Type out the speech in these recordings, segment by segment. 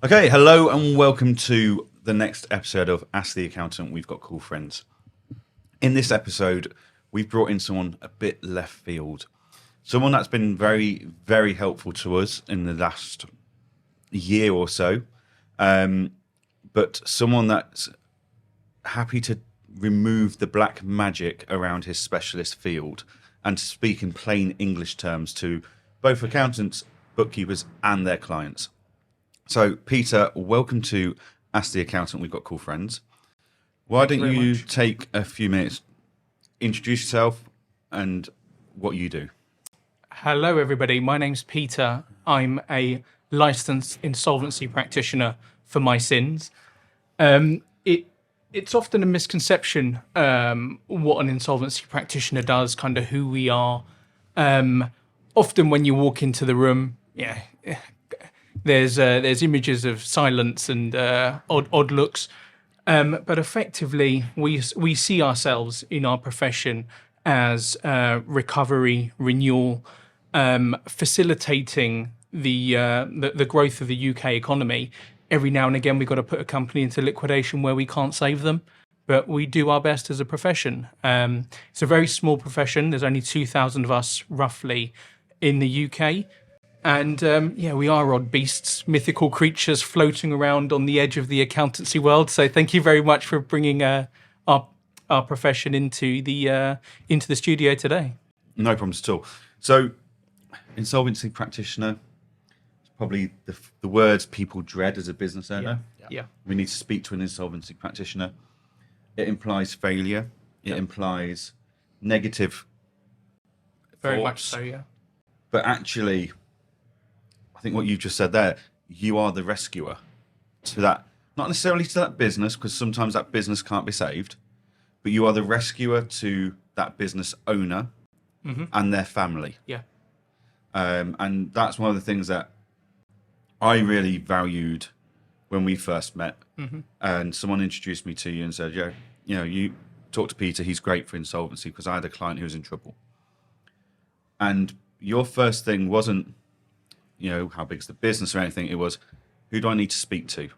Okay, hello and welcome to the next episode of Ask the Accountant. We've got cool friends. In this episode, we've brought in someone a bit left field. Someone that's been very, very helpful to us in the last year or so. But someone that's happy to remove the black magic around his specialist field and to speak in plain English terms to both accountants, bookkeepers, and their clients. So, Peter, welcome to Ask the Accountant. We've got cool friends. Why don't you take a few minutes, introduce yourself and what you do? Hello, everybody. My name's Peter. I'm a licensed insolvency practitioner for my sins. It's often a misconception what an insolvency practitioner does, kind of who we are. Often when you walk into the room, there's images of silence and odd looks, but effectively we see ourselves in our profession as recovery, renewal, facilitating the growth of the UK economy. Every now and again, we've got to put a company into liquidation where we can't save them, but we do our best as a profession. It's a very small profession. There's only 2,000 of us roughly in the UK. And we are odd beasts, mythical creatures floating around on the edge of the accountancy world. So thank you very much for bringing our profession into the studio today. No problems at all. So, insolvency practitioner, is probably the words people dread as a business owner. Yeah. We need to speak to an insolvency practitioner. It implies failure. It implies negative Very thoughts. much so, yeah. But actually, I think what you just said there, you are the rescuer to that, not necessarily to that business, because sometimes that business can't be saved, but you are the rescuer to that business owner and their family. Yeah. And that's one of the things that I really valued when we first met. And someone introduced me to you and said, you talk to Peter, he's great for insolvency, because I had a client who was in trouble. And your first thing wasn't, how big's the business or anything. It was, who do I need to speak to?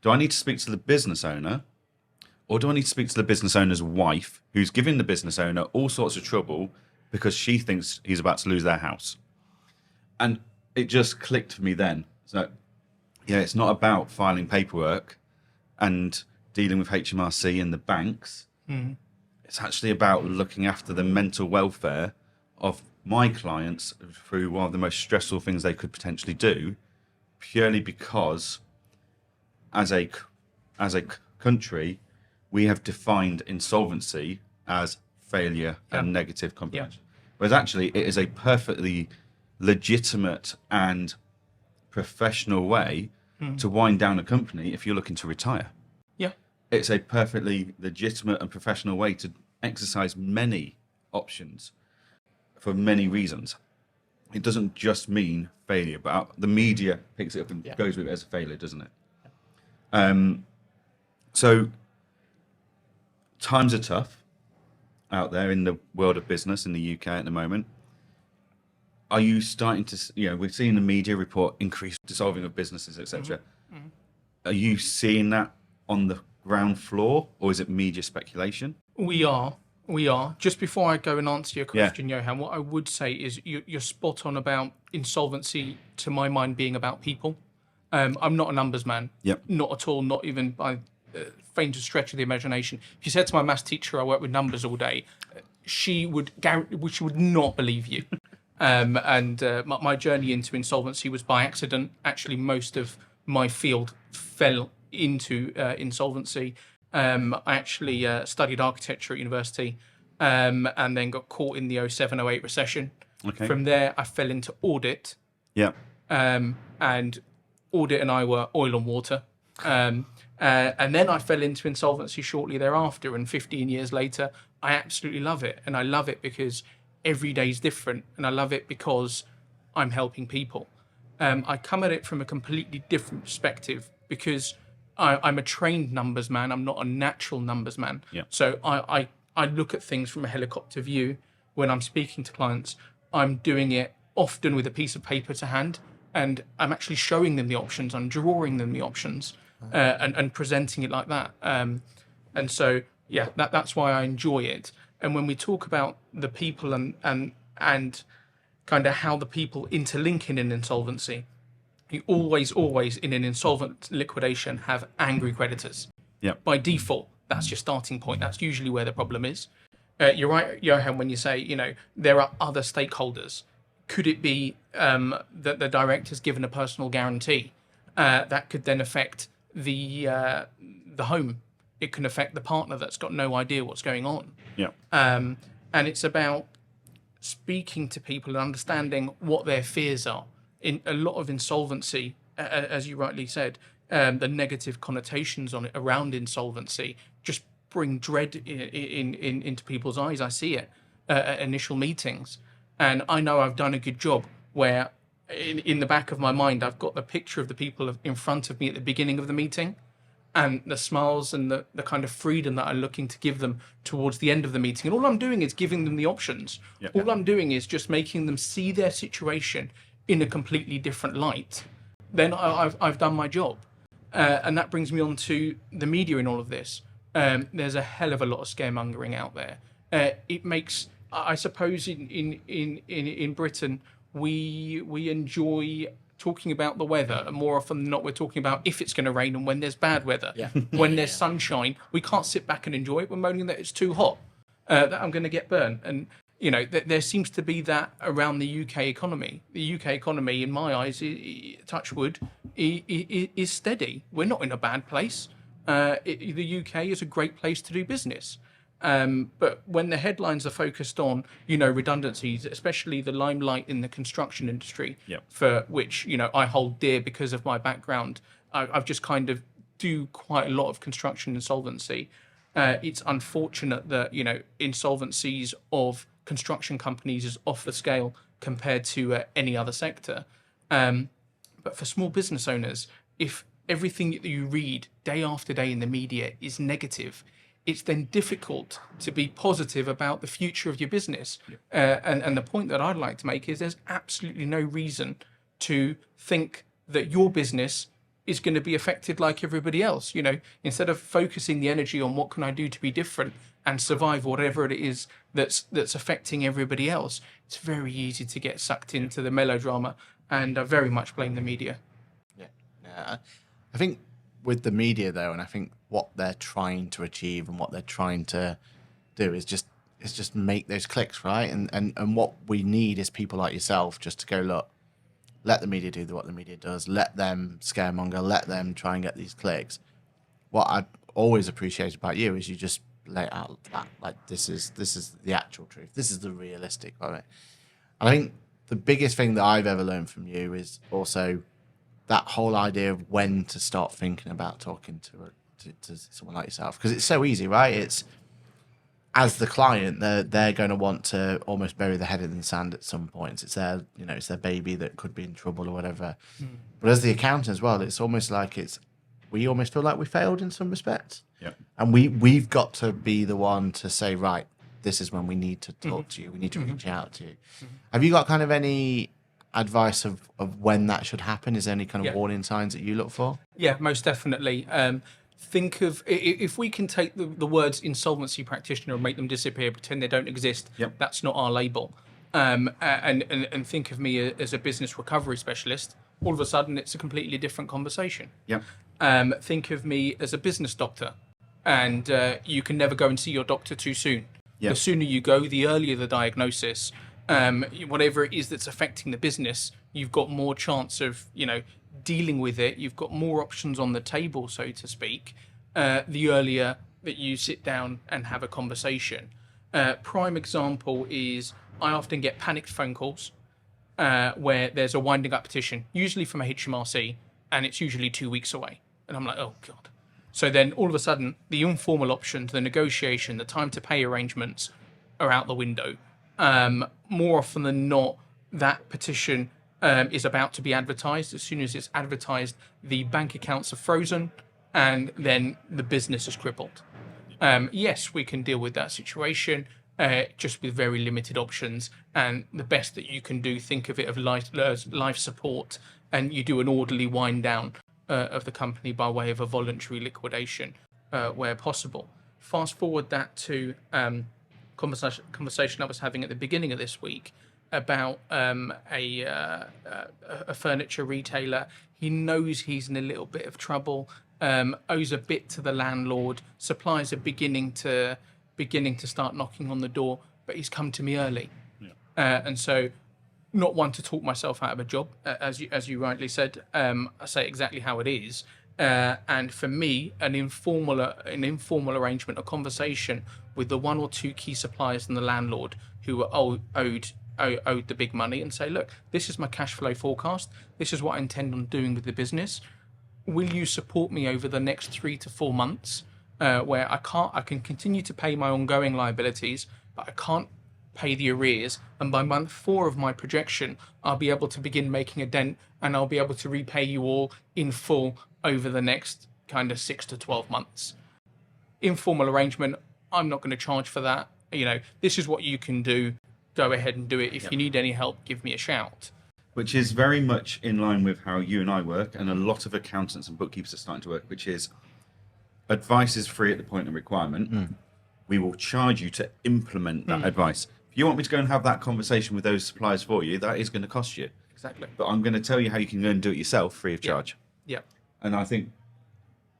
Do I need to speak to the business owner, or do I need to speak to the business owner's wife, who's giving the business owner all sorts of trouble because she thinks he's about to lose their house? And it just clicked for me then. So, it's not about filing paperwork and dealing with HMRC and the banks. It's actually about looking after the mental welfare of my clients through one of the most stressful things they could potentially do, purely because as a country, we have defined insolvency as failure and negative comprehension. Whereas actually it is a perfectly legitimate and professional way to wind down a company if you're looking to retire. Yeah. It's a perfectly legitimate and professional way to exercise many options for many reasons. It doesn't just mean failure, but the media picks it up and goes with it as a failure, doesn't it? So times are tough out there in the world of business in the UK at the moment. Are you starting to, we've seen the media report increased dissolving of businesses, etc. Are you seeing that on the ground floor, or is it media speculation? We are. Just before I go and answer your question, Johann, what I would say is you're spot on about insolvency, to my mind, being about people. I'm not a numbers man. Not at all, not even by faintest stretch of the imagination. If you said to my maths teacher I work with numbers all day, she would not believe you. My journey into insolvency was by accident. Actually, most of my field fell into insolvency. I actually studied architecture at university and then got caught in the 07-08 recession. Okay. From there, I fell into audit. And audit and I were oil and water. And then I fell into insolvency shortly thereafter. And 15 years later, I absolutely love it. And I love it because every day is different. And I love it because I'm helping people. I come at it from a completely different perspective because I'm a trained numbers man. I'm not a natural numbers man. So I look at things from a helicopter view. When I'm speaking to clients, I'm doing it often with a piece of paper to hand, and I'm actually showing them the options, I'm drawing them the options, and presenting it like that. And so, yeah, that's why I enjoy it. And when we talk about the people and kind of how the people interlink in an insolvency, you always in an insolvent liquidation have angry creditors. Yeah. By default, that's your starting point. That's usually where the problem is. You're right, Johan, when you say, there are other stakeholders. Could it be that the director's given a personal guarantee that could then affect the home? It can affect the partner that's got no idea what's going on. Yeah. And it's about speaking to people and understanding what their fears are. In a lot of insolvency, as you rightly said, the negative connotations on it around insolvency just bring dread into people's eyes. I see it at initial meetings, and I know I've done a good job where in the back of my mind I've got the picture of the people in front of me at the beginning of the meeting, and the smiles and the kind of freedom that I'm looking to give them towards the end of the meeting. And all I'm doing is giving them the options. Yeah. All I'm doing is just making them see their situation in a completely different light. Then I've done my job. And that brings me on to the media in all of this. There's a hell of a lot of scaremongering out there. It makes, I suppose, in Britain, we enjoy talking about the weather, and more often than not, we're talking about if it's going to rain and when there's bad weather. Yeah. When there's sunshine, we can't sit back and enjoy it. We're moaning that it's too hot, that I'm going to get burned. And there seems to be that around the UK economy. The UK economy, in my eyes, touch wood, is steady. We're not in a bad place. The UK is a great place to do business. But when the headlines are focused on, redundancies, especially the limelight in the construction industry, Yep. for which, I hold dear because of my background, I've just kind of do quite a lot of construction insolvency. It's unfortunate that, insolvencies of construction companies is off the scale compared to any other sector. But for small business owners, if everything that you read day after day in the media is negative, it's then difficult to be positive about the future of your business. And the point that I'd like to make is there's absolutely no reason to think that your business is going to be affected like everybody else. Instead of focusing the energy on what can I do to be different and survive whatever it is that's affecting everybody else, it's very easy to get sucked into the melodrama, and I very much blame the media. Yeah. I think with the media though, and I think what they're trying to achieve and what they're trying to do is just make those clicks, right? And what we need is people like yourself just to go, look, let the media do what the media does, let them scaremonger, let them try and get these clicks. What I always appreciate about you is you just lay it out that, like, this is the actual truth, this is the realistic of it. And I think the biggest thing that I've ever learned from you is also that whole idea of when to start thinking about talking to someone like yourself, because it's so easy, right? It's, as the client, they're going to want to almost bury their head in the sand at some point. It's their baby that could be in trouble or whatever. But as the accountant as well, it's almost like we almost feel like we failed in some respects. Yeah. And we've got to be the one to say, right, this is when we need to talk to you. We need to reach out to you. Have you got kind of any advice of when that should happen? Is there any kind of warning signs that you look for? Yeah, most definitely. Think of, if we can take the words insolvency practitioner and make them disappear, pretend they don't exist. Yep. That's not our label. And think of me as a business recovery specialist. All of a sudden, it's a completely different conversation. Yep. Think of me as a business doctor, and you can never go and see your doctor too soon. Yep. The sooner you go, the earlier the diagnosis. Whatever it is that's affecting the business, you've got more chance of, dealing with it. You've got more options on the table, so to speak, the earlier that you sit down and have a conversation. Prime example is I often get panicked phone calls where there's a winding up petition, usually from a HMRC, and it's usually 2 weeks away. And I'm like, oh, God. So then all of a sudden, the informal options, the negotiation, the time to pay arrangements are out the window. More often than not, that petition is about to be advertised. As soon as it's advertised, the bank accounts are frozen and then the business is crippled. Yes, we can deal with that situation just with very limited options. And the best that you can do, think of it of life support and you do an orderly wind down of the company by way of a voluntary liquidation where possible. Fast forward that to conversation I was having at the beginning of this week about a furniture retailer. He knows he's in a little bit of trouble, owes a bit to the landlord. Suppliers are beginning to start knocking on the door, but he's come to me early, and so not one to talk myself out of a job, as you rightly said. I say exactly how it is. And for me, an informal arrangement, a conversation with the one or two key suppliers and the landlord who were owed the big money, and say, look, this is my cash flow forecast. This is what I intend on doing with the business. Will you support me over the next 3 to 4 months, where I can continue to pay my ongoing liabilities, but I can't pay the arrears, and by month 4 of my projection, I'll be able to begin making a dent, and I'll be able to repay you all in full over the next kind of 6 to 12 months. Informal arrangement. I'm not going to charge for that. This is what you can do. Go ahead and do it. If you need any help, give me a shout. Which is very much in line with how you and I work, and a lot of accountants and bookkeepers are starting to work, which is advice is free at the point of requirement. We will charge you to implement that advice. If you want me to go and have that conversation with those suppliers for you, that is going to cost you. Exactly. But I'm going to tell you how you can go and do it yourself free of charge. Yeah. And I think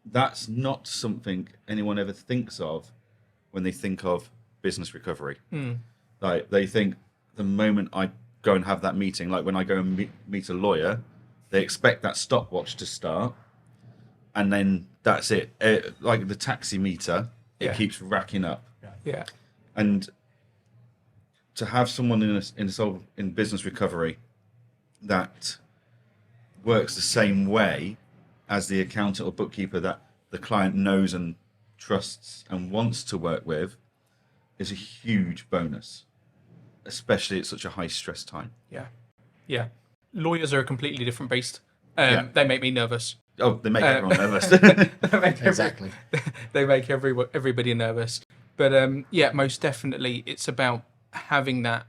that's not something anyone ever thinks of when they think of business recovery. Like, they think the moment I go and have that meeting, like when I go and meet a lawyer, they expect that stopwatch to start, and then that's it. Like the taxi meter, it keeps racking up. Yeah. And to have someone in business recovery that works the same way as the accountant or bookkeeper that the client knows and trusts and wants to work with is a huge bonus, especially at such a high stress time. Yeah. Lawyers are a completely different beast. They make me nervous. Oh, they make everyone nervous. Exactly. They make everybody nervous. But most definitely, it's about having that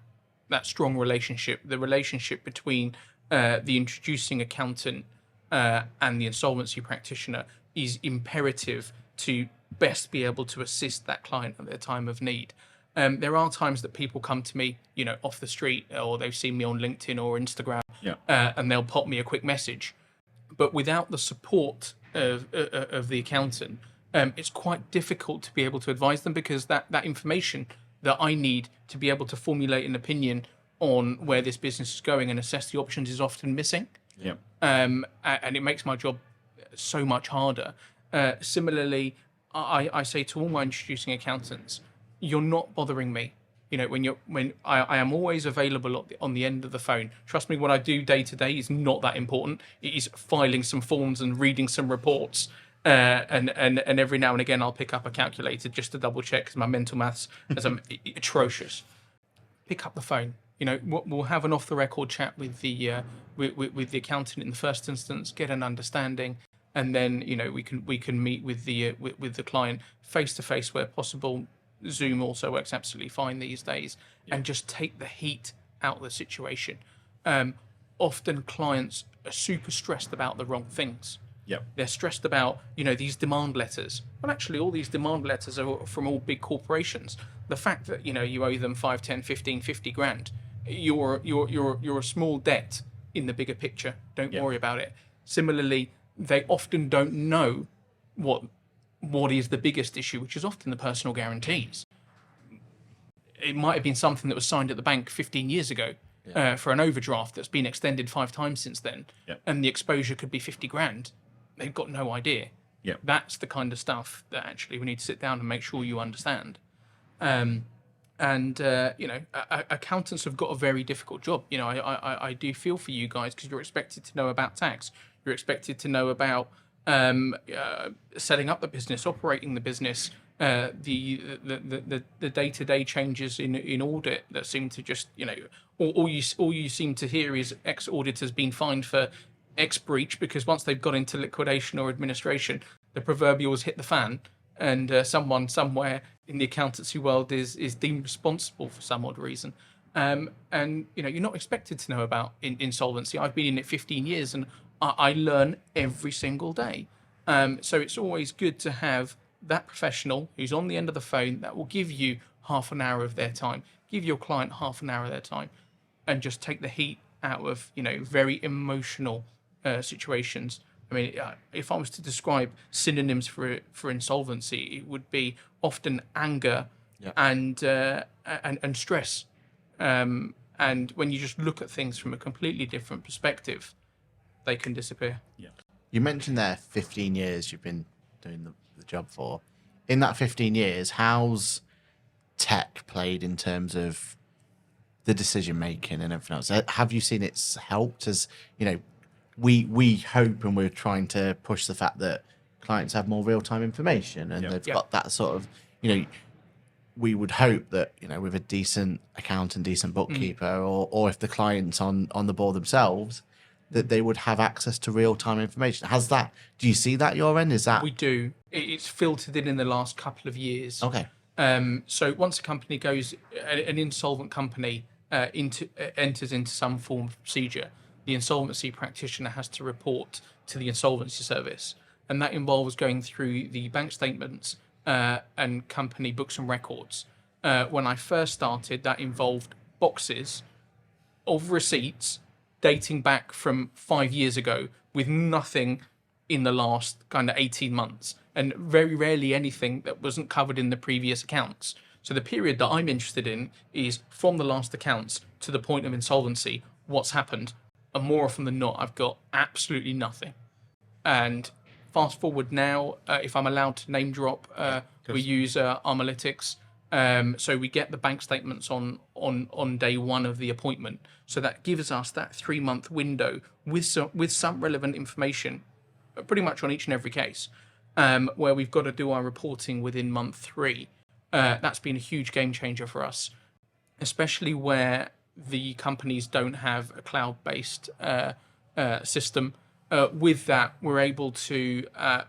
strong relationship. The relationship between the introducing accountant and the insolvency practitioner is imperative to best be able to assist that client at their time of need. There are times that people come to me, off the street, or they've seen me on LinkedIn or Instagram, and they'll pop me a quick message. But without the support of the accountant, it's quite difficult to be able to advise them, because that information that I need to be able to formulate an opinion on where this business is going and assess the options is often missing. And it makes my job so much harder. Similarly, I say to all my introducing accountants, you're not bothering me. When I am always available on the end of the phone. Trust me, what I do day to day is not that important. It is filing some forms and reading some reports. And every now and again, I'll pick up a calculator just to double check, because my mental maths is atrocious. Pick up the phone. We'll have an off the record chat with the accountant in the first instance, get an understanding, and then we can meet with the client face to face where possible. Zoom also works absolutely fine these days, and just take the heat out of the situation. Often clients are super stressed about the wrong things. They're stressed about, these demand letters. Well, actually, all these demand letters are from all big corporations. The fact that, you owe them 5, 10, 15, 50 grand, you're a small debt in the bigger picture. Don't worry about it. Similarly, they often don't know what is the biggest issue, which is often the personal guarantees. It might have been something that was signed at the bank 15 years ago for an overdraft that's been extended 5 times since then, and the exposure could be 50 grand. They've got no idea. That's the kind of stuff that actually we need to sit down and make sure you understand. Accountants have got a very difficult job. I do feel for you guys, because you're expected to know about tax. You're expected to know about setting up the business, operating the business, the day-to-day changes in audit that seem to just, all you seem to hear is X auditor's been fined for X breach, because once they've got into liquidation or administration, the proverbials hit the fan, and someone somewhere in the accountancy world is deemed responsible for some odd reason. And you're not expected to know about insolvency. I've been in it 15 years, and I learn every single day. So it's always good to have that professional who's on the end of the phone that will give you half an hour of their time, give your client half an hour of their time, and just take the heat out of very emotional situations. I mean, if I was to describe synonyms for insolvency, it would be often anger and stress. And when you just look at things from a completely different perspective, they can disappear. Yeah. You mentioned there 15 years you've been doing the job for. In that 15 years, how's tech played in terms of the decision making and everything else? Have you seen it's helped? As we hope, and we're trying to push the fact that clients have more real time information, and they've got that sort of we would hope that with a decent accountant, decent bookkeeper, or if the client's on the board themselves, that they would have access to real time information. Do you see that your end? Is that we do? It's filtered in the last couple of years. okay? So once a company goes, an insolvent company enters into some form of procedure, the insolvency practitioner has to report to the insolvency service, and that involves going through the bank statements and company books and records. When I first started, that involved boxes of receipts dating back from 5 years ago with nothing in the last kind of 18 months, and very rarely anything that wasn't covered in the previous accounts. So the period that I'm interested in is from the last accounts to the point of insolvency, what's happened. And more often than not, I've got absolutely nothing. And fast forward now, if I'm allowed to name drop, we use Armalytics. So we get the bank statements on day one of the appointment. So that gives us that 3-month window with some relevant information, pretty much on each and every case, where we've got to do our reporting within month 3. That's been a huge game changer for us, especially where the companies don't have a cloud-based system. With that, we're able to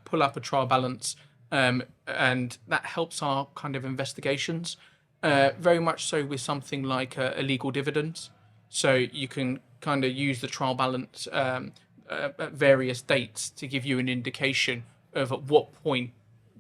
pull up a trial balance, and that helps our kind of investigations, very much so with something like illegal dividends. So you can kind of use the trial balance at various dates to give you an indication of at what point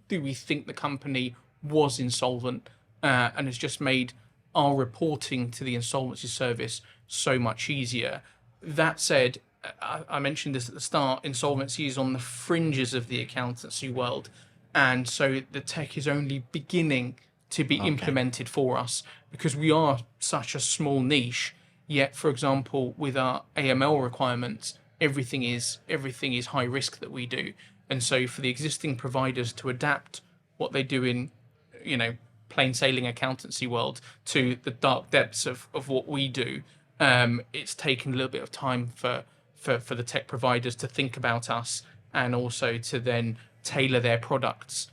do we think the company was insolvent, and has just made our reporting to the insolvency service so much easier. That said, I mentioned this at the start, insolvency is on the fringes of the accountancy world, and so the tech is only beginning to be implemented for us because we are such a small niche. Yet, for example, with our AML requirements, everything is high risk that we do, and so for the existing providers to adapt what they do in plain sailing accountancy world to the dark depths of what we do, it's taken a little bit of time for the tech providers to think about us and also to then tailor their products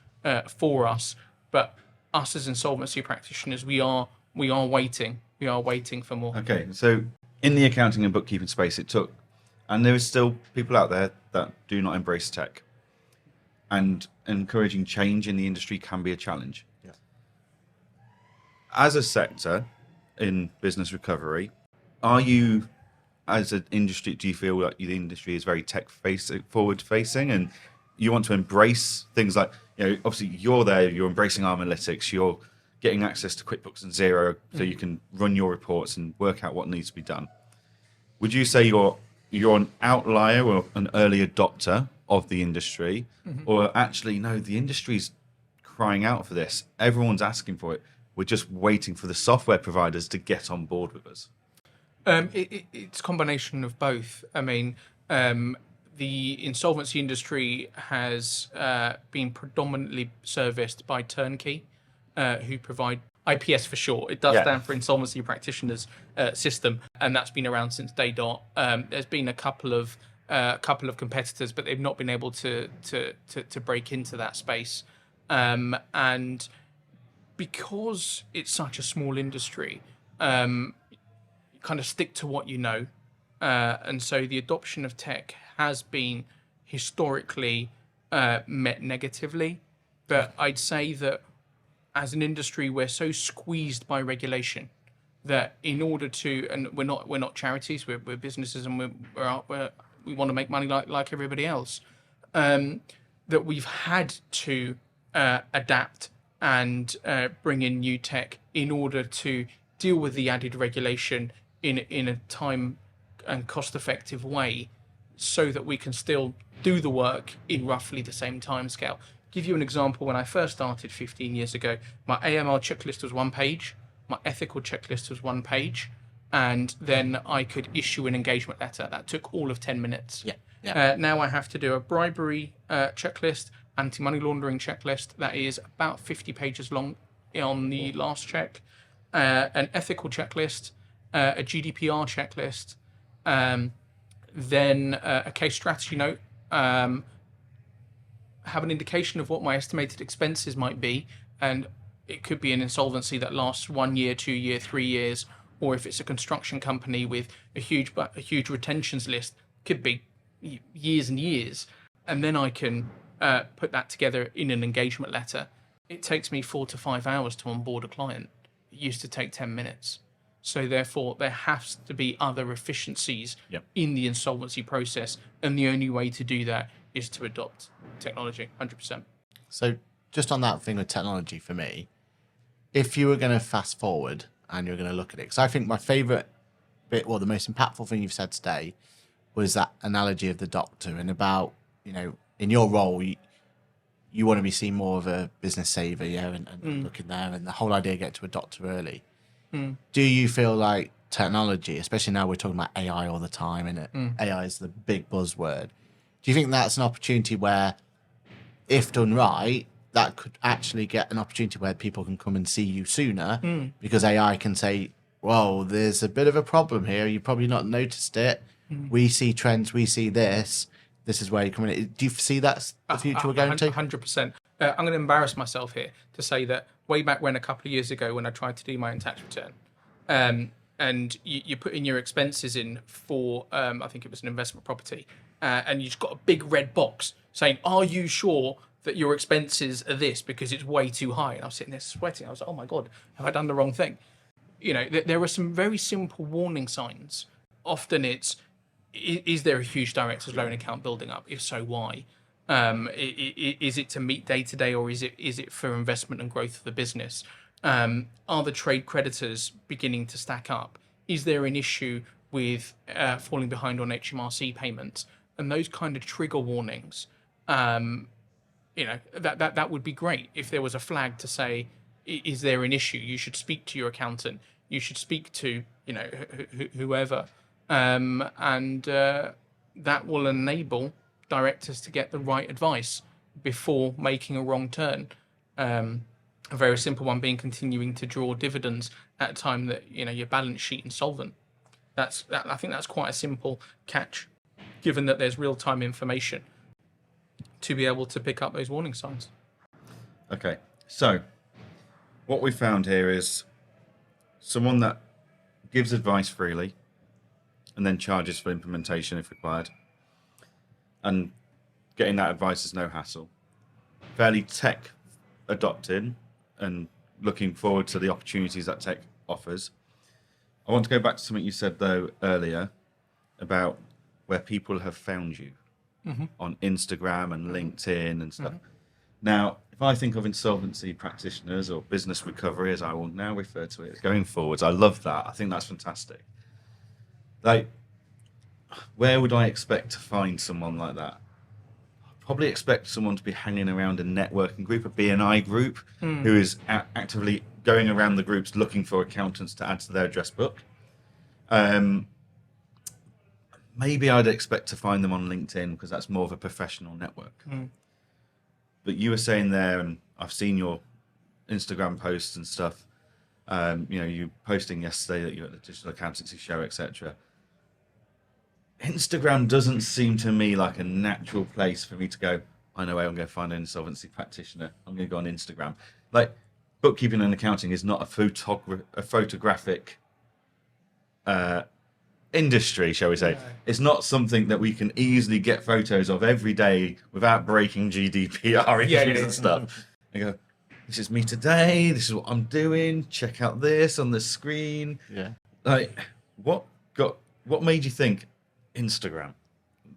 for us. But us as insolvency practitioners, we are waiting for more. Okay, so in the accounting and bookkeeping space, and there is still people out there that do not embrace tech, and encouraging change in the industry can be a challenge. Yeah. As a sector in business recovery, are you, as an industry, do you feel like the industry is very forward facing, and you want to embrace things like, obviously you're embracing Armalytics, you're getting access to QuickBooks and Xero so you can run your reports and work out what needs to be done. Would you say you're an outlier or an early adopter of the industry, or actually, no, the industry's crying out for this. Everyone's asking for it. We're just waiting for the software providers to get on board with us? It's a combination of both. I mean, the insolvency industry has been predominantly serviced by Turnkey, who provide IPS for short. It does stand for Insolvency Practitioners System, and that's been around since day dot. There's been a couple of competitors, but they've not been able to break into that space. And because it's such a small industry, you kind of stick to what you know. And so the adoption of tech has been historically met negatively. But I'd say that as an industry, we're so squeezed by regulation that in order to, and we're not charities, we're businesses, and we want to make money like everybody else, that we've had to adapt and bring in new tech in order to deal with the added regulation in a time and cost effective way, so that we can still do the work in roughly the same time scale. Give you an example. When I first started 15 years ago, my AML checklist was 1 page, my ethical checklist was 1 page, and then I could issue an engagement letter. That took all of 10 minutes. Now I have to do a bribery checklist, anti-money laundering checklist. That is about 50 pages long on the last check. An ethical checklist, a GDPR checklist, then a case strategy note, have an indication of what my estimated expenses might be, and it could be an insolvency that lasts 1 year, 2 year, 3 years, or if it's a construction company with a huge retentions list, could be years and years, and then I can put that together in an engagement letter. It takes me 4 to 5 hours to onboard a client. It used to take 10 minutes. So therefore, there has to be other efficiencies in the insolvency process, and the only way to do that is to adopt technology, 100%. So just on that thing with technology, for me, if you were going to fast forward and you're going to look at it, because I think my favourite bit, or the most impactful thing you've said today, was that analogy of the doctor, and about, in your role, you want to be seen more of a business saver, and looking there, and the whole idea get to a doctor early. Do you feel like technology, especially now we're talking about AI all the time, and AI is the big buzzword, do you think that's an opportunity where, if done right, that could actually get an opportunity where people can come and see you sooner, because AI can say, well, there's a bit of a problem here, you've probably not noticed it, we see trends, we see this is where you're coming in. Do you see that's the future we're going to? 100%. I'm going to embarrass myself here to say that way back when, a couple of years ago, when I tried to do my own tax return, and you put in your expenses in for, I think it was an investment property, and you just got a big red box saying, are you sure that your expenses are this, because it's way too high? And I was sitting there sweating. I was like, oh my God, have I done the wrong thing? There are some very simple warning signs. Often it's, is there a huge director's loan account building up? If so, why? Is it to meet day to day, or is it for investment and growth of the business? Are the trade creditors beginning to stack up? Is there an issue with falling behind on HMRC payments? And those kind of trigger warnings, that would be great if there was a flag to say, is there an issue? You should speak to your accountant. You should speak to whoever, and that will enable directors to get the right advice before making a wrong turn. A very simple one being continuing to draw dividends at a time that your balance sheet insolvent. I think that's quite a simple catch, given that there's real-time information to be able to pick up those warning signs. Okay, so what we found here is someone that gives advice freely and then charges for implementation if required. And getting that advice is no hassle. Fairly tech adopted and looking forward to the opportunities that tech offers. I want to go back to something you said, though, earlier about where people have found you on Instagram and LinkedIn and stuff. Now, if I think of insolvency practitioners, or business recovery, as I will now refer to it going forwards, I love that. I think that's fantastic. Like, where would I expect to find someone like that? I'd probably expect someone to be hanging around a networking group, a BNI group, who is actively going around the groups looking for accountants to add to their address book. Maybe I'd expect to find them on LinkedIn, because that's more of a professional network. But you were saying there, and I've seen your Instagram posts and stuff, you posting yesterday that you're at the digital accountancy show, etc. Instagram doesn't seem to me like a natural place for me to go, I know where I'm going to find an insolvency practitioner, I'm going to go on Instagram. Like, bookkeeping and accounting is not a photographic industry, shall we say. No. It's not something that we can easily get photos of every day without breaking GDPR issues and stuff. I go, this is me today. This is what I'm doing. Check out this on the screen. Yeah. Like, what made you think Instagram?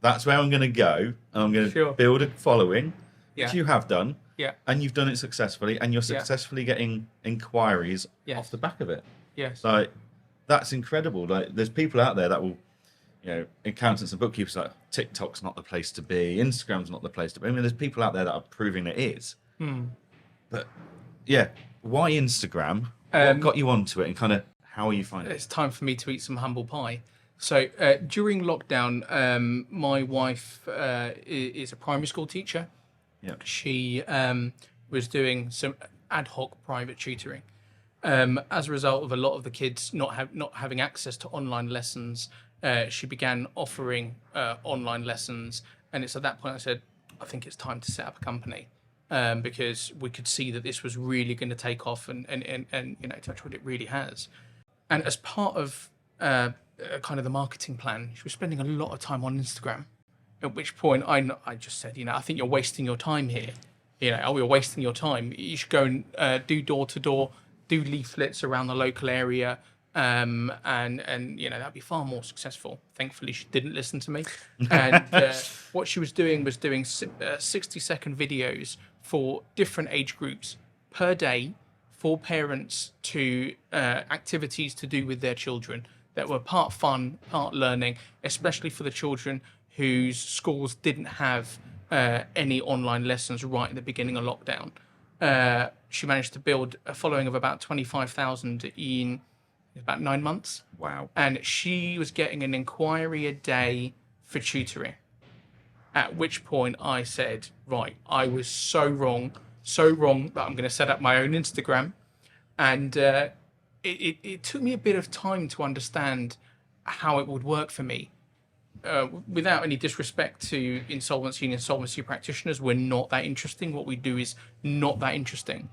That's where I'm going to go, and I'm going to build a following, which you have done. Yeah. And you've done it successfully, and you're successfully getting inquiries off the back of it. Yes. Like, that's incredible. Like, there's people out there that will, accountants and bookkeepers, like, TikTok's not the place to be, Instagram's not the place to be. I mean, there's people out there that are proving it is. But, yeah, why Instagram? What got you onto it, and kind of how are you finding it? It's time for me to eat some humble pie. So, during lockdown, my wife is a primary school teacher. Yeah. She was doing some ad hoc private tutoring. As a result of a lot of the kids not having access to online lessons, she began offering online lessons. And it's at that point I said, I think it's time to set up a company, because we could see that this was really going to take off, and touch wood, it really has. And as part of kind of the marketing plan, she was spending a lot of time on Instagram. At which point I just said, I think you're wasting your time here. You're wasting your time. You should go and do door to door, do leaflets around the local area, and that'd be far more successful. Thankfully, she didn't listen to me. And what she was doing 60-second videos for different age groups per day for parents to activities to do with their children that were part fun, part learning, especially for the children whose schools didn't have any online lessons right at the beginning of lockdown. She managed to build a following of about 25,000 in about 9 months. Wow. And she was getting an inquiry a day for tutoring. At which point I said, right, I was so wrong that I'm going to set up my own Instagram. And it took me a bit of time to understand how it would work for me. Without any disrespect to insolvency and insolvency practitioners, we're not that interesting. What we do is not that interesting.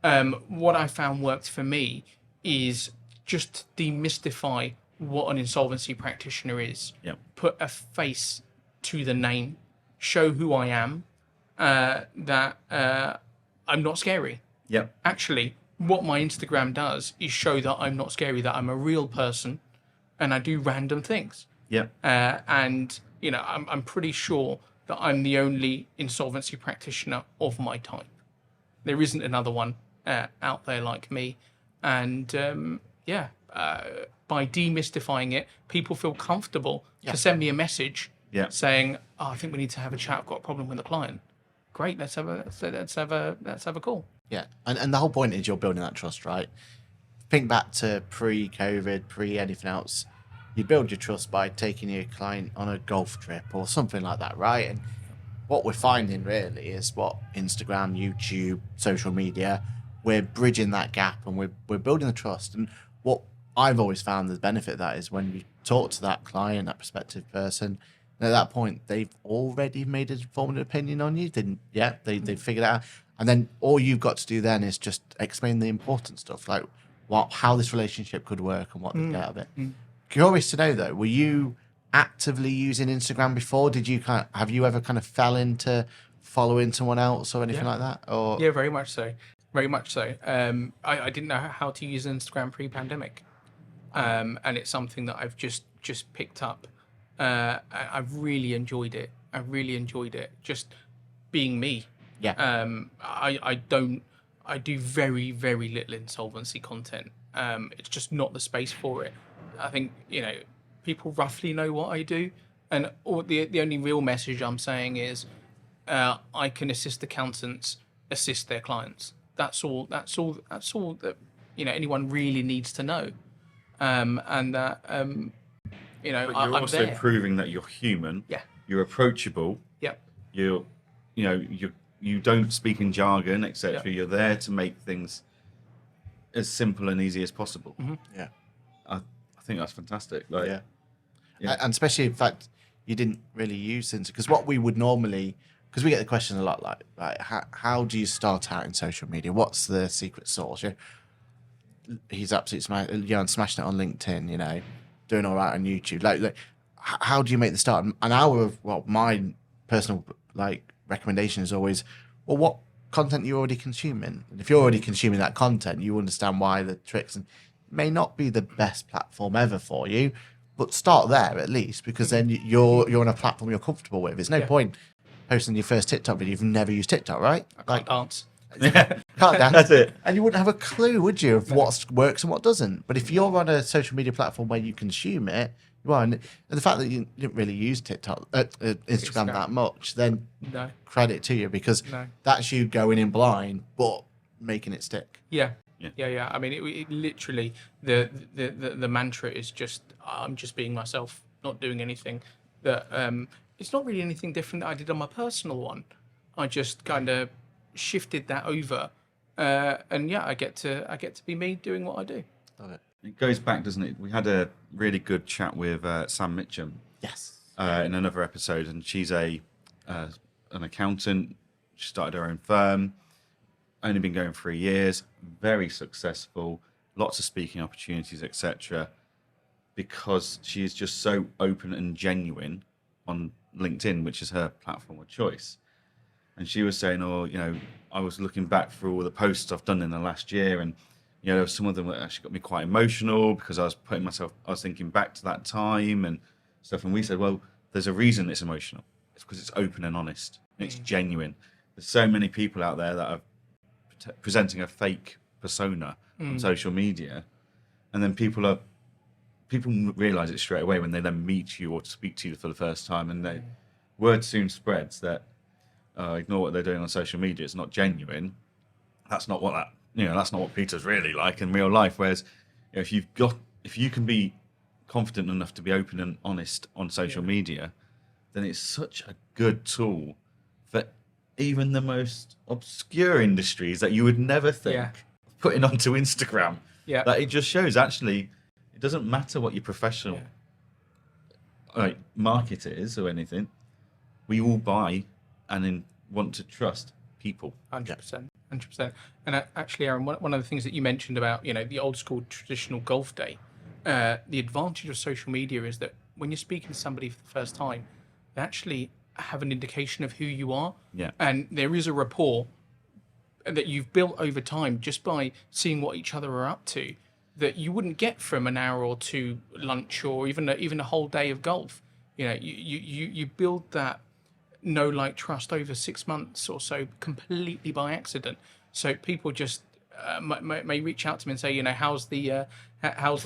What I found worked for me is just demystify what an insolvency practitioner is. Yep. Put a face to the name, show who I am, that I'm not scary. Yep. Actually, what my Instagram does is show that I'm not scary, that I'm a real person, and I do random things. Yeah. And I'm pretty sure that I'm the only insolvency practitioner of my type. There isn't another one out there like me. And by demystifying it, people feel comfortable to send me a message saying, I think we need to have a chat. I've got a problem with a client. Great. Let's have a call. Yeah. And the whole point is you're building that trust, right? Think back to pre-COVID, pre-anything else. You build your trust by taking your client on a golf trip or something like that, right? And what we're finding really is what Instagram, YouTube, social media, we're bridging that gap, and we're building the trust. And what I've always found the benefit of that is when you talk to that client, that prospective person, and at that point they've already made a formed opinion on you. They figured it out, and then all you've got to do then is just explain the important stuff, like how this relationship could work and what they get out of it. Curious to know though, were you actively using Instagram before? Have you ever kind of fell into following someone else or anything like that? Or yeah, very much so. Very much so. I didn't know how to use Instagram pre-pandemic, and it's something that I've just picked up. I've really enjoyed it. Just being me. Yeah. I do very, very little insolvency content. It's just not the space for it. I think people roughly know what I do, and the only real message I'm saying is I can assist accountants assist their clients. That's all that anyone really needs to know. And that But you're I'm also there. proving that you're human. Yeah. You're approachable. Yep. You don't speak in jargon, etc. Yeah. You're there to make things as simple and easy as possible. Mm-hmm. Yeah. I think that's fantastic. Yeah. And especially in fact you didn't really use Insta, because what we would normally, because we get the question a lot, like how do you start out in social media? What's the secret sauce? He's absolutely smashing it on LinkedIn, doing all right on YouTube. Like how do you make the start? And my personal recommendation is always, well, content you're already consuming. And if you're already consuming that content, you understand why the tricks, and it may not be the best platform ever for you, but start there at least, because then you're on a platform you're comfortable with. There's no point posting your first TikTok video. You've never used TikTok, right? I can't dance. Can't dance. That's it. And you wouldn't have a clue, would you, of what works and what doesn't. But if you're on a social media platform where you consume it, well, and the fact that you didn't really use TikTok, Instagram that much, then credit to you, because that's you going in blind but making it stick. Yeah. I mean, it literally the mantra is just, I'm just being myself, not doing anything that it's not really anything different that I did on my personal one. I just kind of shifted that over, and I get to be me doing what I do. Love it. It goes back, doesn't it? We had a really good chat with Sam Mitchum. Yes. In another episode, and she's an accountant. She started her own firm. Only been going 3 years. Very successful. Lots of speaking opportunities, etc. Because she is just so open and genuine on LinkedIn, which is her platform of choice. And she was saying, I was looking back through all the posts I've done in the last year, and some of them actually got me quite emotional, because I was thinking back to that time and stuff. And we said, well, there's a reason it's emotional. It's because it's open and honest. And it's genuine. There's so many people out there that are presenting a fake persona on social media, and then people realize it straight away when they then meet you or speak to you for the first time, and word soon spreads that ignore what they're doing on social media. It's not genuine. That's not what that's not what Peter's really like in real life. Whereas if you can be confident enough to be open and honest on social media, then it's such a good tool for even the most obscure industries that you would never think of putting onto Instagram. Yeah. That it just shows actually it doesn't matter what your professional market is or anything. We all buy and want to trust people. 100%. And actually, Aaron, one of the things that you mentioned about, the old school traditional golf day, the advantage of social media is that when you're speaking to somebody for the first time, they actually have an indication of who you are. Yeah. And there is a rapport that you've built over time just by seeing what each other are up to, that you wouldn't get from an hour or two lunch or even a whole day of golf. You build that trust over 6 months or so completely by accident. So people just may reach out to me and say, how's the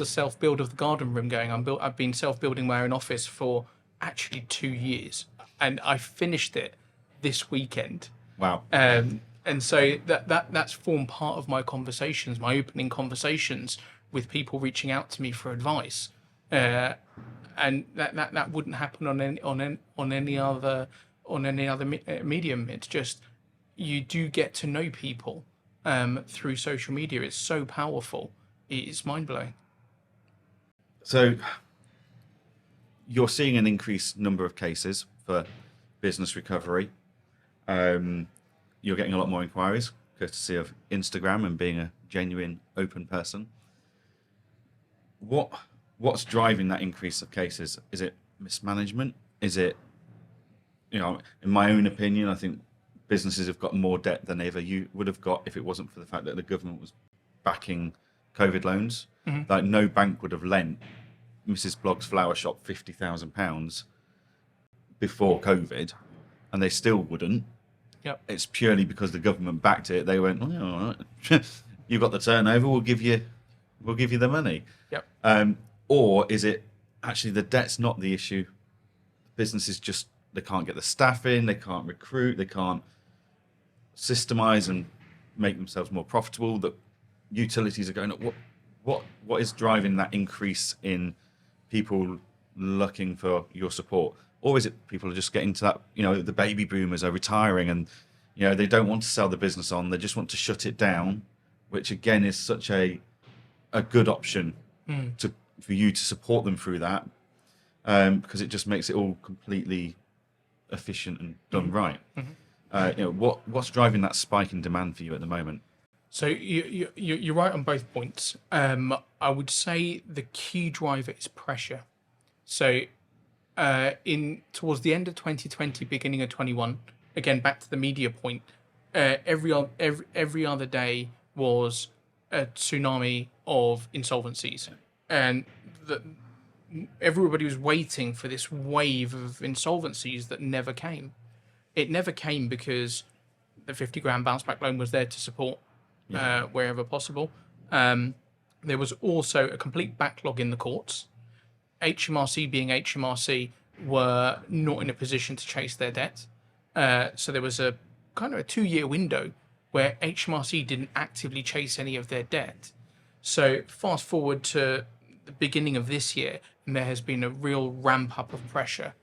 self build of the garden room going? I've been self building my own office for actually 2 years, and I finished it this weekend. Wow. And so that's formed part of my conversations, my opening conversations with people reaching out to me for advice, and that wouldn't happen on any other medium. It's just you do get to know people through social media. It's so powerful. It's mind-blowing. So you're seeing an increased number of cases for business recovery. You're getting a lot more inquiries, courtesy of Instagram and being a genuine, open person. What's driving that increase of cases? Is it mismanagement? Is it, in my own opinion, I think businesses have got more debt than ever you would have got if it wasn't for the fact that the government was backing COVID loans. Mm-hmm. Like no bank would have lent Mrs. Blogg's flower shop £50,000 before COVID, and they still wouldn't. Yep. It's purely because the government backed it. They went, well, all right. You've got the turnover. We'll give you the money. Yep. Or is it actually the debt's not the issue? Businesses just, they can't get the staff in. They can't recruit. They can't systemize and make themselves more profitable. The utilities are going up. What is driving that increase in people looking for your support? Or is it people are just getting to that, the baby boomers are retiring and, they don't want to sell the business on. They just want to shut it down, which again is such a good option for you to support them through that, because it just makes it all completely efficient and done right. Mm-hmm. What's driving that spike in demand for you at the moment? So you're right on both points. I would say the key driver is pressure. So towards the end of 2020, beginning of 21, again back to the media point, every other day was a tsunami of insolvencies, and everybody was waiting for this wave of insolvencies that never came. It never came because the 50 grand bounce back loan was there to support wherever possible. There was also a complete backlog in the courts. HMRC being HMRC were not in a position to chase their debt. So there was a kind of a 2-year window where HMRC didn't actively chase any of their debt. So fast forward to the beginning of this year, and there has been a real ramp up of pressure.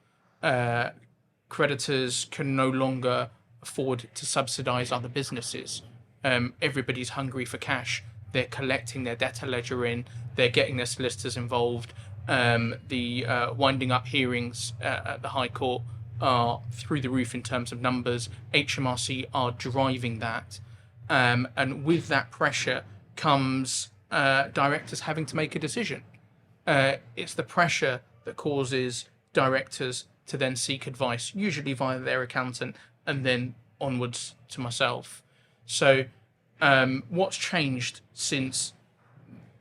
Creditors can no longer afford to subsidize other businesses. Everybody's hungry for cash. They're collecting their debtor ledger in. They're getting their solicitors involved. The winding up hearings at the High Court are through the roof in terms of numbers. HMRC are driving that. And with that pressure comes directors having to make a decision. It's the pressure that causes directors to then seek advice, usually via their accountant, and then onwards to myself. So what's changed since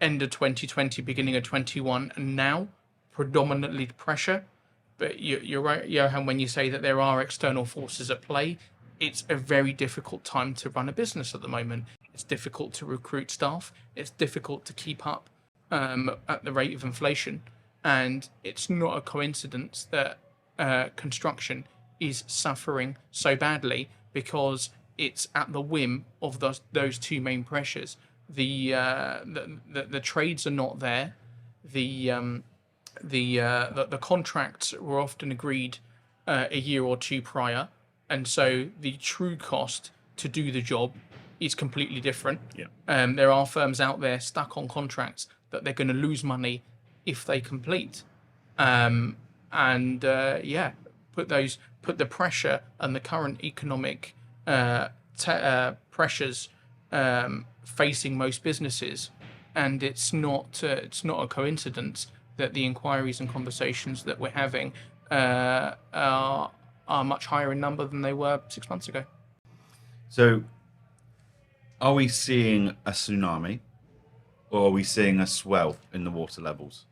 end of 2020, beginning of 21, and now? Predominantly pressure. But you're right, Johann, when you say that there are external forces at play. It's a very difficult time to run a business at the moment. It's difficult to recruit staff. It's difficult to keep up at the rate of inflation. And it's not a coincidence that construction is suffering so badly, because it's at the whim of those two main pressures. The trades are not there. The contracts were often agreed a year or two prior, and so the true cost to do the job is completely different. Yeah. There are firms out there stuck on contracts that they're going to lose money if they complete. Put the pressure and the current economic pressures facing most businesses, and it's not a coincidence that the inquiries and conversations that we're having are much higher in number than they were 6 months ago. So, are we seeing a tsunami, or are we seeing a swell in the water levels?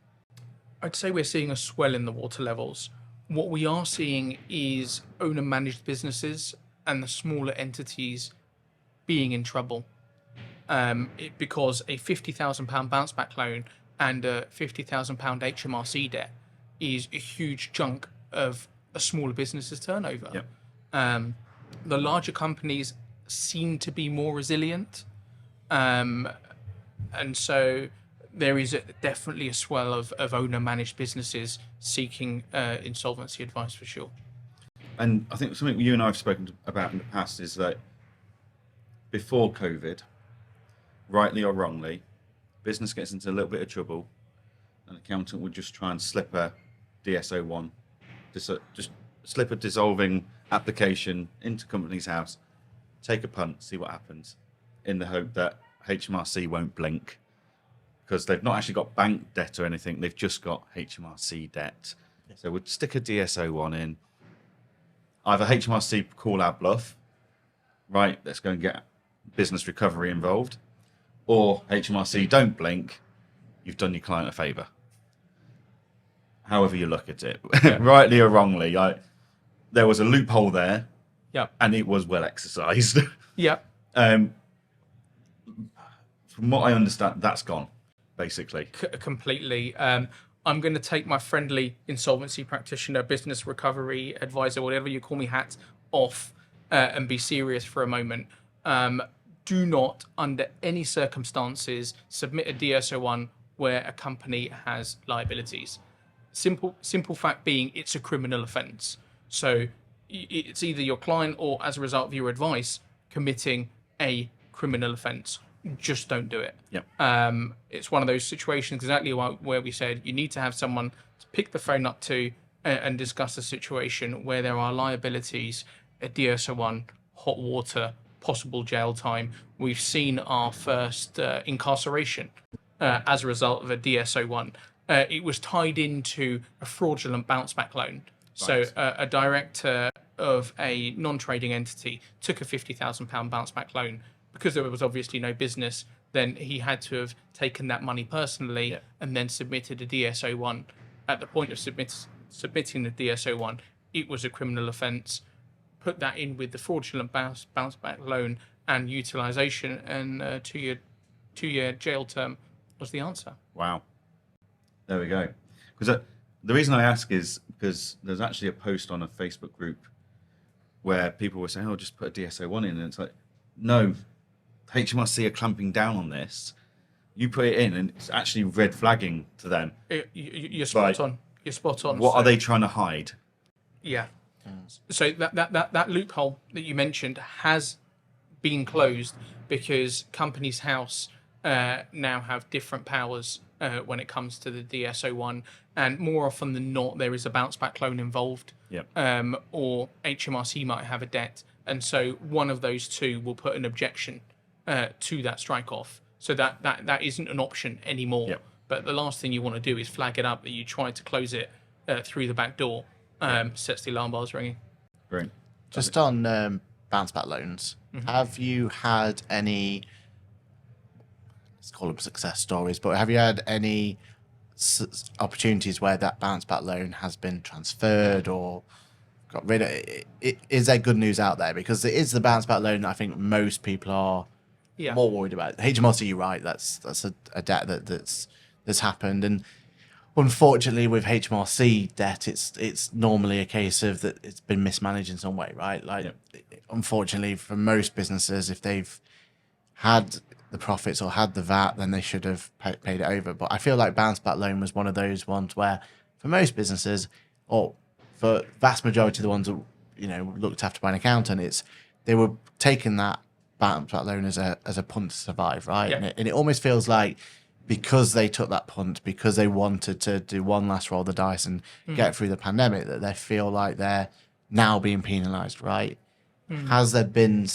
I'd say we're seeing a swell in the water levels. What we are seeing is owner-managed businesses and the smaller entities being in trouble, because a £50,000 bounce back loan and a £50,000 HMRC debt is a huge chunk of a smaller business's turnover. Yep. The larger companies seem to be more resilient, and so there is definitely a swell of owner-managed businesses seeking insolvency advice for sure. And I think something you and I have spoken about in the past is that before COVID, rightly or wrongly, business gets into a little bit of trouble, an accountant would just try and slip a DSO1, just slip a dissolving application into company's house, take a punt, see what happens, in the hope that HMRC won't blink, because they've not actually got bank debt or anything, they've just got HMRC debt. So we'd stick a DSO1 in, either HMRC call our bluff, right, let's go and get business recovery involved, or HMRC don't blink, you've done your client a favour. However you look at it, Yeah. rightly or wrongly, there was a loophole there, Yeah. and it was well exercised. Yeah. From what I understand, that's gone, basically. Completely. I'm going to take my friendly insolvency practitioner, business recovery advisor, whatever you call me, hat off and be serious for a moment. Do not, under any circumstances, submit a DSO1 where a company has liabilities. Simple fact being, it's a criminal offence. So it's either your client or, as a result of your advice, committing a criminal offence. Just don't do it. Yeah. It's one of those situations exactly where we said you need to have someone to pick the phone up to and discuss a situation where there are liabilities, a DSO1, hot water, possible jail time. We've seen our first incarceration as a result of a DSO1. It was tied into a fraudulent bounce back loan. So a director of a non-trading entity took a £50,000 bounce back loan because there was obviously no business. Then he had to have taken that money personally and then submitted a DSO1. At the point of submitting the DSO1, it was a criminal offence. Put that in with the fraudulent bounce back loan and utilisation, and 2-year jail term was the answer. Wow. There we go. Because the reason I ask is because there's actually a post on a Facebook group where people were saying, "Oh, just put a DSO1 in," and it's like, no, HMRC are clamping down on this. You put it in, and it's actually red flagging to them. You're spot on. You're spot on. What are they trying to hide? Yeah. So that loophole that you mentioned has been closed because Companies House now have different powers when it comes to the DSO1, and more often than not, there is a bounce back loan involved, or HMRC might have a debt, and so one of those two will put an objection to that strike off, so that isn't an option anymore. But the last thing you want to do is flag it up that you tried to close it through the back door. Sets the alarm bells ringing. Great. Just on bounce back loans, have you had any, let's call them success stories, but have you had any opportunities where that bounce back loan has been transferred or got rid of? Is there good news out there? Because it is the bounce back loan I think most people are more worried about. HMRC, you're right, that's a debt that's happened, and unfortunately, with HMRC debt, it's normally a case of that it's been mismanaged in some way, right? Like, unfortunately, for most businesses, if they've had the profits or had the VAT, then they should have paid it over. But I feel like bounce back loan was one of those ones where, for most businesses, or for vast majority of the ones that looked after by an accountant, they were taking that bounce back loan as a punt to survive, right? And it almost feels like, because they took that punt, because they wanted to do one last roll of the dice and get through the pandemic, that they feel like they're now being penalised, right? Has there been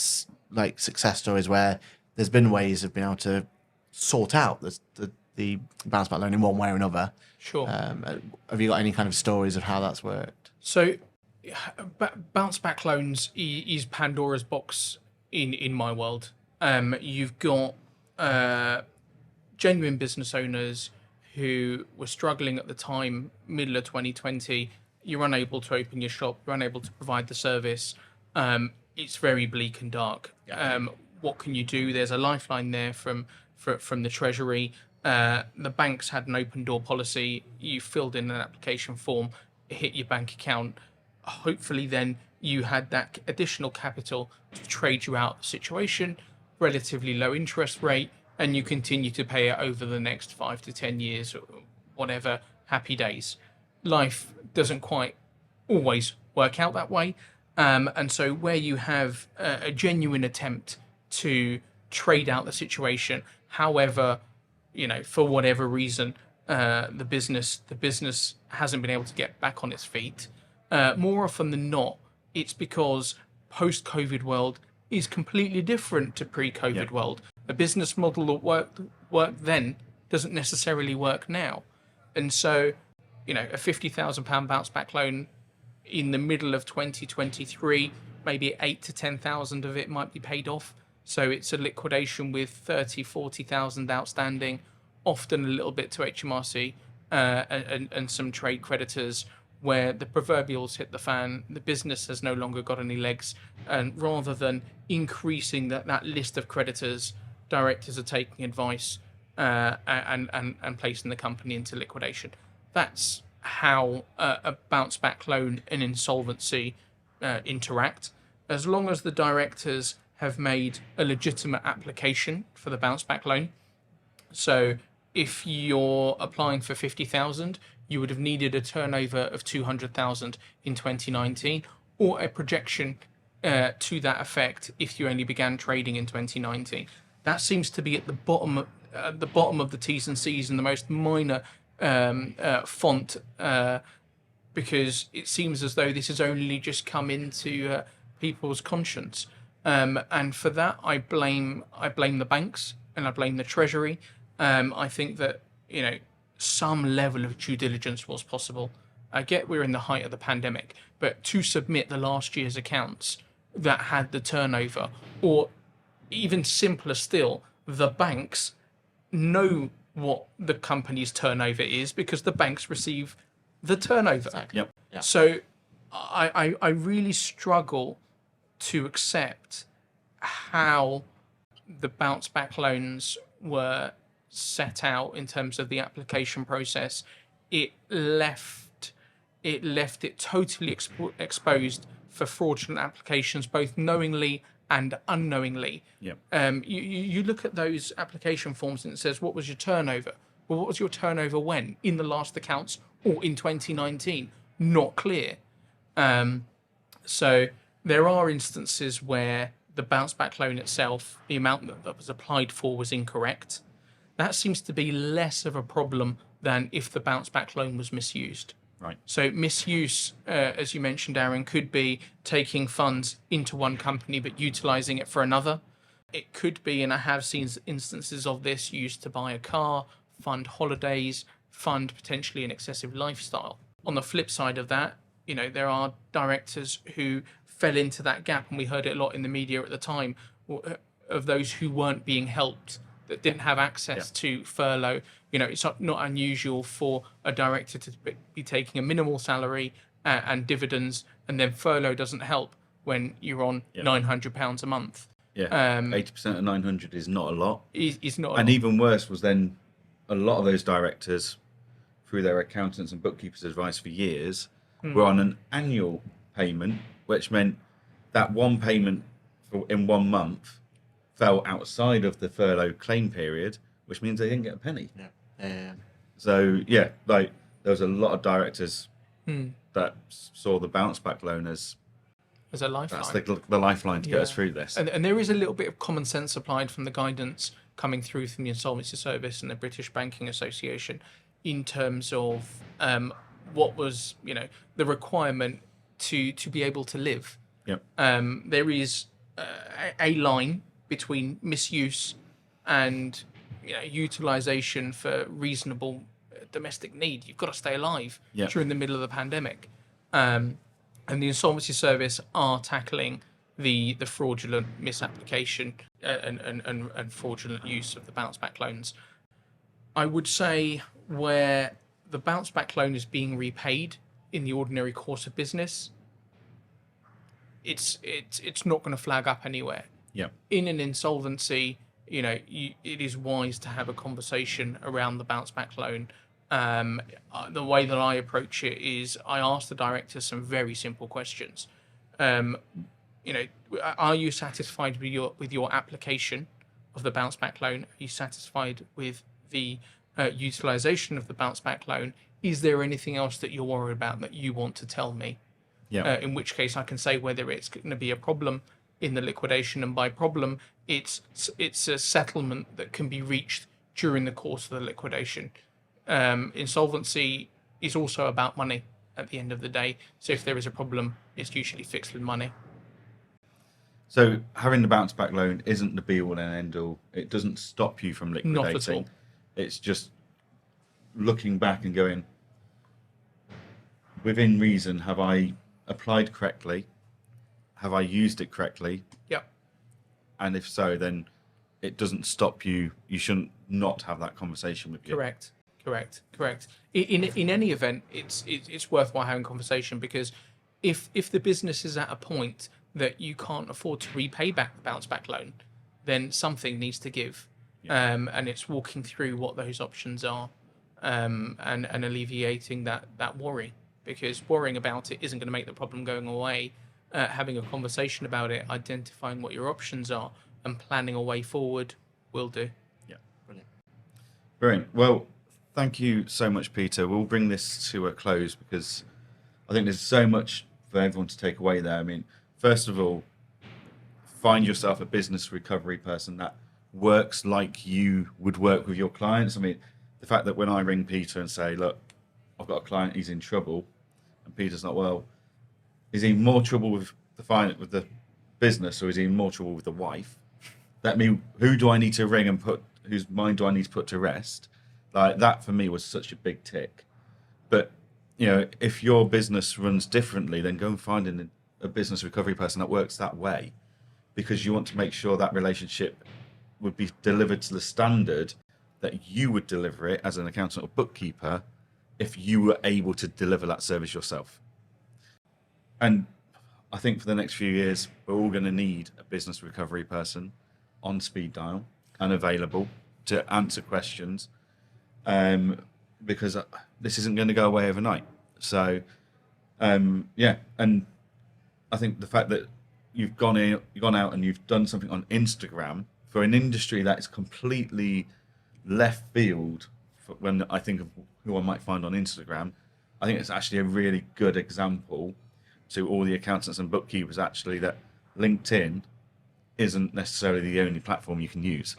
like success stories where there's been ways of being able to sort out the bounce back loan in one way or another? Sure. Have you got any kind of stories of how that's worked? So, bounce back loans is Pandora's box in my world. You've got genuine business owners who were struggling at the time, middle of 2020. You're unable to open your shop. You're unable to provide the service. It's very bleak and dark. What can you do? There's a lifeline there from the Treasury. The banks had an open door policy. You filled in an application form, it hit your bank account. Hopefully then you had that additional capital to trade you out of the situation, relatively low interest rate, and you continue to pay it over the next 5 to 10 years, or whatever, happy days. Life doesn't quite always work out that way. And so where you have a genuine attempt to trade out the situation, however, for whatever reason, the business hasn't been able to get back on its feet, more often than not, it's because post-COVID world is completely different to pre-COVID world. A business model that worked then doesn't necessarily work now. And so, a £50,000 bounce back loan in the middle of 2023, maybe 8 to 10,000 of it might be paid off. So it's a liquidation with 30, 40,000 outstanding, often a little bit to HMRC and some trade creditors, where the proverbials hit the fan, the business has no longer got any legs, and rather than increasing that list of creditors, directors are taking advice and placing the company into liquidation. That's how a bounce back loan and insolvency interact. As long as the directors have made a legitimate application for the bounce back loan. So if you're applying for 50,000, you would have needed a turnover of 200,000 in 2019, or a projection to that effect if you only began trading in 2019. That seems to be at the bottom of the T's and C's and the most minor font, because it seems as though this has only just come into people's conscience. And for that, I blame the banks and I blame the Treasury. I think that some level of due diligence was possible. I get we're in the height of the pandemic, but to submit the last year's accounts that had the turnover, or even simpler still, the banks know what the company's turnover is because the banks receive the turnover. Exactly. Yep. Yeah. So I really struggle to accept how the bounce back loans were set out in terms of the application process. It left it totally exposed for fraudulent applications, both knowingly and unknowingly. Yep. You look at those application forms and it says, what was your turnover? Well, what was your turnover when? In the last accounts or in 2019? Not clear. So there are instances where the bounce back loan itself, the amount that was applied for was incorrect. That seems to be less of a problem than if the bounce back loan was misused. Right. So misuse, as you mentioned, Aaron, could be taking funds into one company but utilizing it for another. It could be, and I have seen instances of this, used to buy a car, fund holidays, fund potentially an excessive lifestyle. On the flip side of that, there are directors who fell into that gap, and we heard it a lot in the media at the time, of those who weren't being helped, that didn't have access to furlough. It's not unusual for a director to be taking a minimal salary and dividends, and then furlough doesn't help when you're on £900 a month. Yeah, 80% of 900 is not a lot. Is not, and even worse was then a lot of those directors, through their accountants and bookkeepers' advice for years, were on an annual payment, which meant that one payment in 1 month fell outside of the furlough claim period, which means they didn't get a penny. Yeah. So there was a lot of directors that saw the bounce back loan as a lifeline. That's the lifeline to get us through this. And there is a little bit of common sense applied from the guidance coming through from the Insolvency Service and the British Banking Association in terms of what was, the requirement to be able to live. Yep. There is a line between misuse and utilization for reasonable domestic need. You've got to stay alive during the middle of the pandemic. And the Insolvency Service are tackling the fraudulent misapplication and fraudulent use of the bounce back loans. I would say where the bounce back loan is being repaid in the ordinary course of business, it's not going to flag up anywhere. Yeah. In an insolvency, it is wise to have a conversation around the bounce back loan. The way that I approach it is I ask the director some very simple questions. Are you satisfied with your application of the bounce back loan? Are you satisfied with the utilization of the bounce back loan? Is there anything else that you're worried about that you want to tell me? Yeah. In which case I can say whether it's going to be a problem in the liquidation, and by problem, it's a settlement that can be reached during the course of the liquidation. Insolvency is also about money at the end of the day. So if there is a problem, it's usually fixed with money. So having the bounce back loan isn't the be all and end all. It doesn't stop you from liquidating. Not at all. It's just looking back and going, within reason, have I applied correctly? Have I used it correctly? Yep. And if so, then it doesn't stop you. You shouldn't not have that conversation with you. Correct. In any event, it's worthwhile having a conversation, because if the business is at a point that you can't afford to repay back the bounce back loan, then something needs to give. Yeah. And it's walking through what those options are, and alleviating that worry, because worrying about it isn't going to make the problem going away. Having a conversation about it, identifying what your options are, and planning a way forward will do. Yeah. Brilliant. Well, thank you so much, Peter. We'll bring this to a close because I think there's so much for everyone to take away there. I mean, first of all, find yourself a business recovery person that works like you would work with your clients. I mean, the fact that when I ring Peter and say, look, I've got a client, he's in trouble, and Peter's not, well, is he in more trouble with the business, or is he in more trouble with the wife? That means, who do I need to ring and whose mind do I need to put to rest? Like, that for me was such a big tick. But if your business runs differently, then go and find a business recovery person that works that way, because you want to make sure that relationship would be delivered to the standard that you would deliver it as an accountant or bookkeeper if you were able to deliver that service yourself. And I think for the next few years, we're all going to need a business recovery person on speed dial and available to answer questions, because this isn't going to go away overnight. So, and I think the fact that you've gone out and you've done something on Instagram for an industry that is completely left field when I think of who I might find on Instagram, I think it's actually a really good example to all the accountants and bookkeepers actually that LinkedIn isn't necessarily the only platform you can use.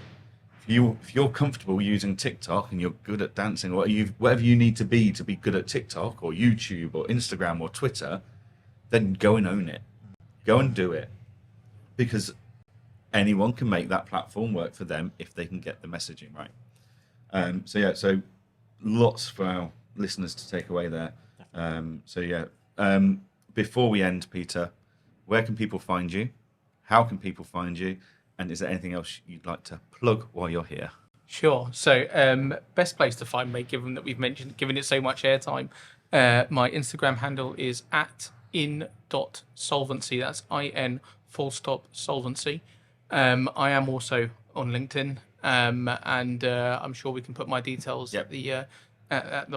If you're comfortable using TikTok and you're good at dancing, or whatever you need to be good at TikTok or YouTube or Instagram or Twitter, then go and own it. Go and do it, because anyone can make that platform work for them if they can get the messaging right. So lots for our listeners to take away there. Before we end, Peter, where can people find you? How can people find you? And is there anything else you'd like to plug while you're here? Sure. So, best place to find me, given that we've given it so much airtime, my Instagram handle is @in.Solvency. That's IN_solvency. I am also on LinkedIn, and I'm sure we can put my details at the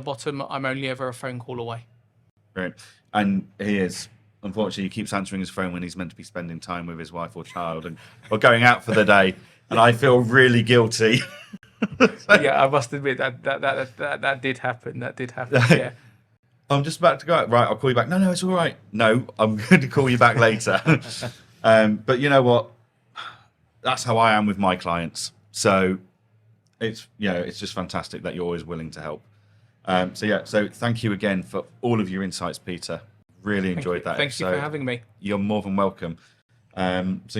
bottom. I'm only ever a phone call away. Great. And he is. Unfortunately, he keeps answering his phone when he's meant to be spending time with his wife or child or going out for the day. And I feel really guilty. Yeah, I must admit that did happen. That did happen, yeah. I'm just about to go out. Right, I'll call you back. No, it's all right. No, I'm going to call you back later. But you know what? That's how I am with my clients. So it's just fantastic that you're always willing to help. So thank you again for all of your insights, Peter. Really enjoyed that. Thank you for having me. You're more than welcome. So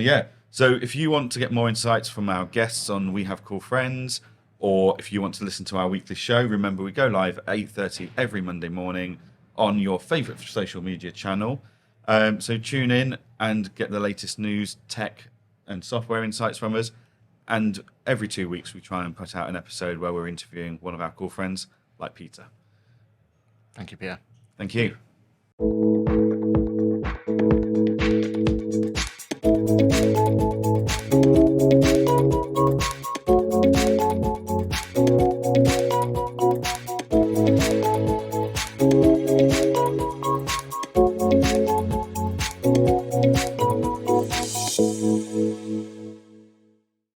if you want to get more insights from our guests on We Have Cool Friends, or if you want to listen to our weekly show, remember we go live at 8:30 every Monday morning on your favourite social media channel. So tune in and get the latest news, tech and software insights from us. And every 2 weeks we try and put out an episode where we're interviewing one of our cool friends like Peter. Thank you, Pierre. Thank you.